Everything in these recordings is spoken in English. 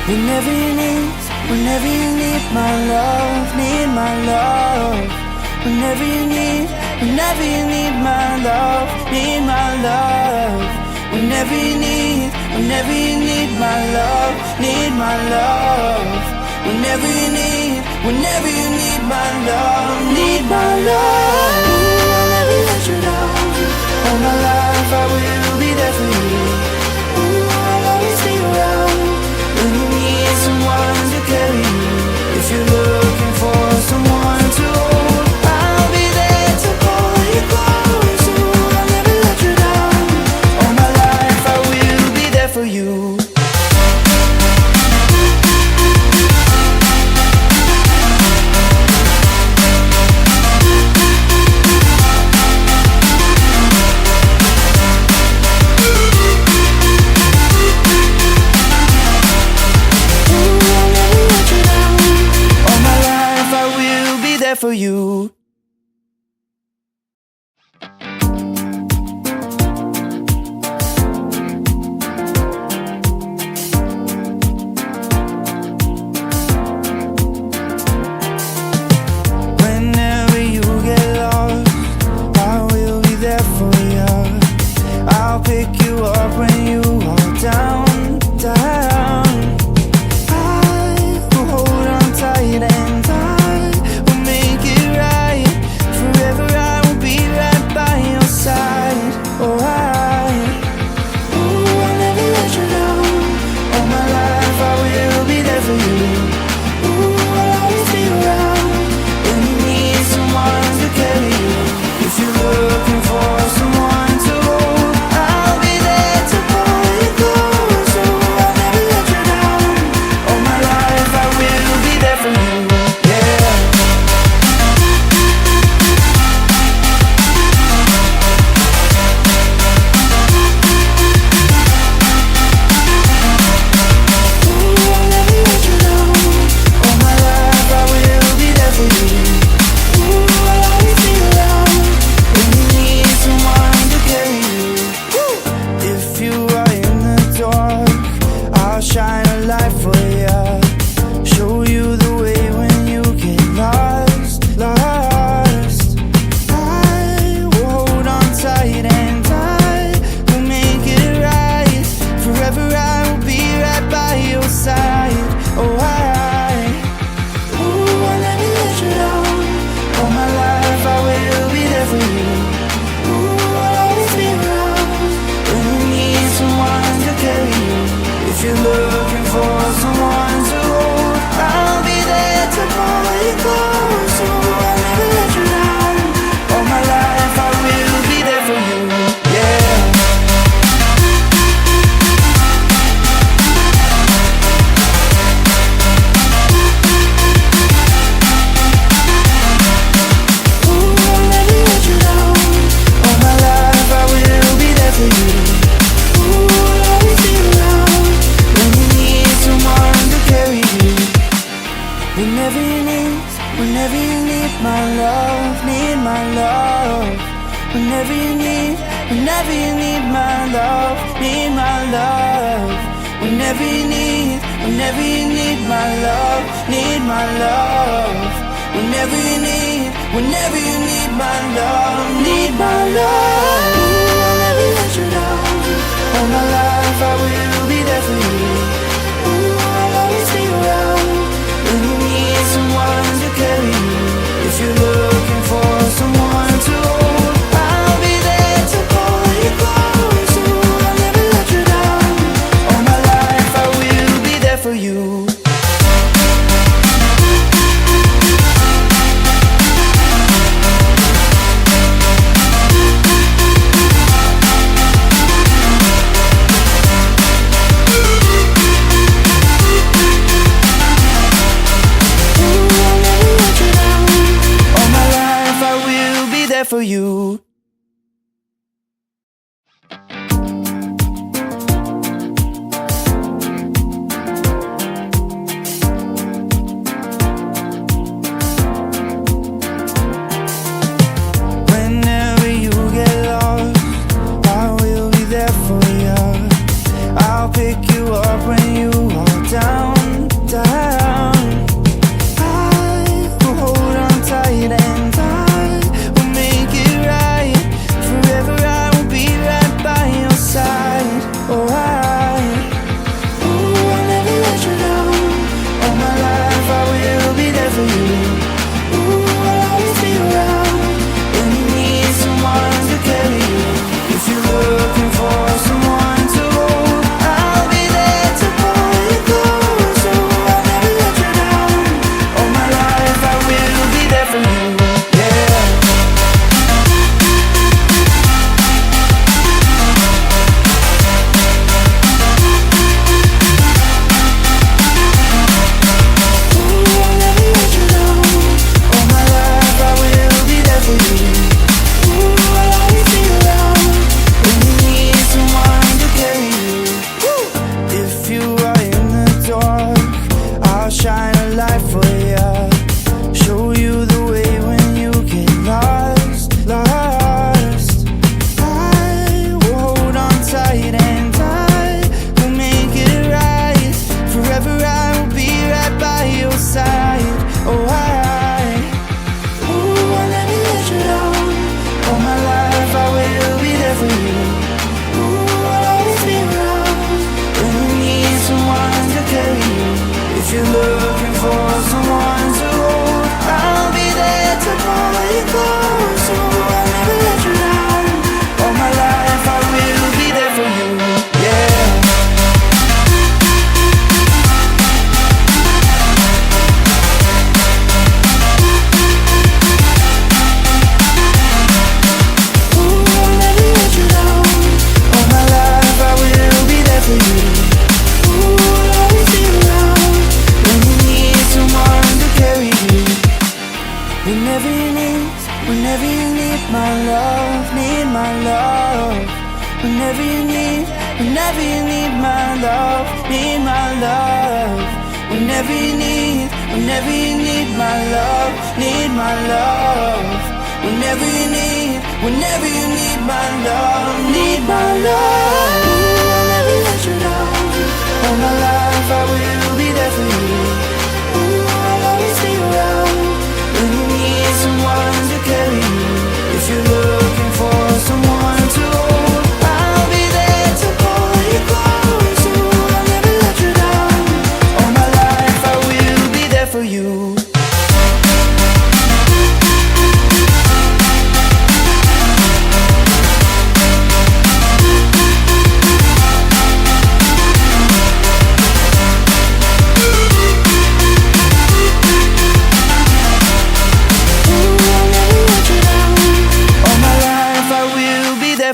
Whenever you need my love, need my love. Whenever you need my love, need my love. Whenever you need my love, need my love. Whenever you need my love, need my love. Ooh, I'll never let you down. All my life I will be there for you. Ooh, I'll always be around when you need someone to carry you. If you're looking for someone to hold, I'll be there to pull you close. Ooh, I'll never let you down. All my life I will be there for you. For you. Whenever you get lost, I will be there for you. I'll pick you up when you are down, down. I will hold on tight and whenever you need my love, need my love. Whenever you need my love, need my love. Whenever you need my love, need my love. Whenever you need my love, need my love. Ooh, I'll never let you down. All my life I will be there for you. Ooh, I'll always be around when you need someone to carry you. If you're looking for someone to hold, I'll be there to pull you close. Ooh, I'll never let you down. All my life I will be there for you. For you. Whenever you get lost, I will be there for you. I'll pick you up when you are down. shine a light for you, show you the way when you get lost, lost. I will hold on tight and I will make it right. Forever I will be right by your side. Oh, I'll never let you down. All my life I will be there for you. I'll always be around when you need someone to carry you. If you're looking for someone to hold, I'll be there to pull you close. I'll never let you down. All my life I will be there for you. Yeah. Whenever you need my love, need my love. Whenever you need my love, need my love. Whenever you need my love, need my love. Whenever you need my love, need my love. I'll never let you down. All my life I will be there for you. I'll always be around when you need someone to carry you. If you're looking for someone to hold, I'll be there to pull you close. I'll never let you down. All my life I will be there for you.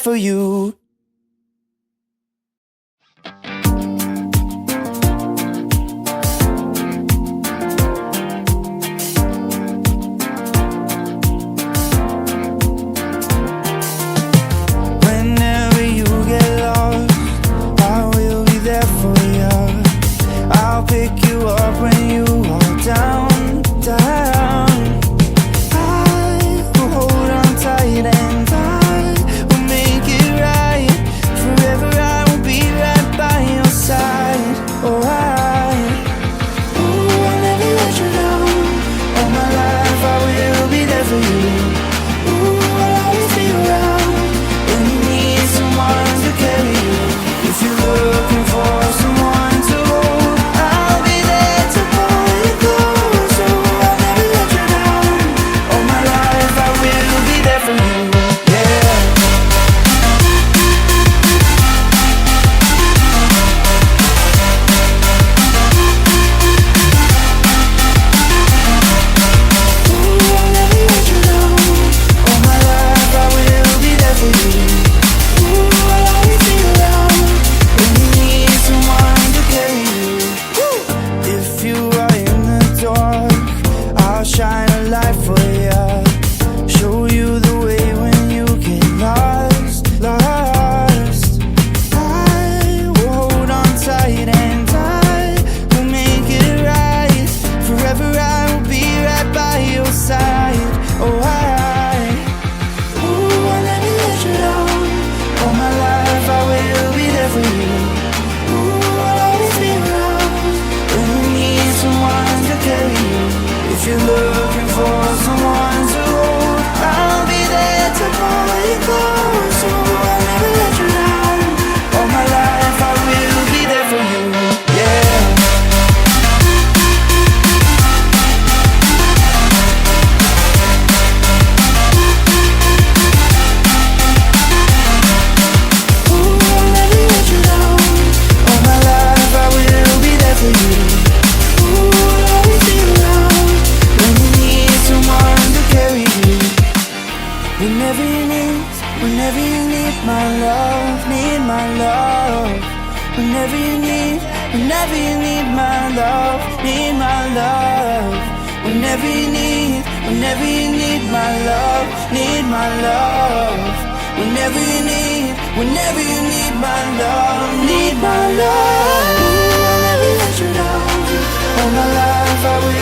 For you. Whenever you get lost, I will be there for you. I'll pick you up when you are down, down. I will hold on tight and if you're looking for someone to hold, I'll be there to pull you close. I'll never let you down. All my life I will be there for you. Yeah. I'll never let you down. All my life I will be there for you. I'll always be around when you need someone to carry you. Whenever you need my love, need my love. Whenever you need my love, need my love. Whenever you need my love, need my love. Whenever you need my love, need my love. I'll never let you down. All my life I will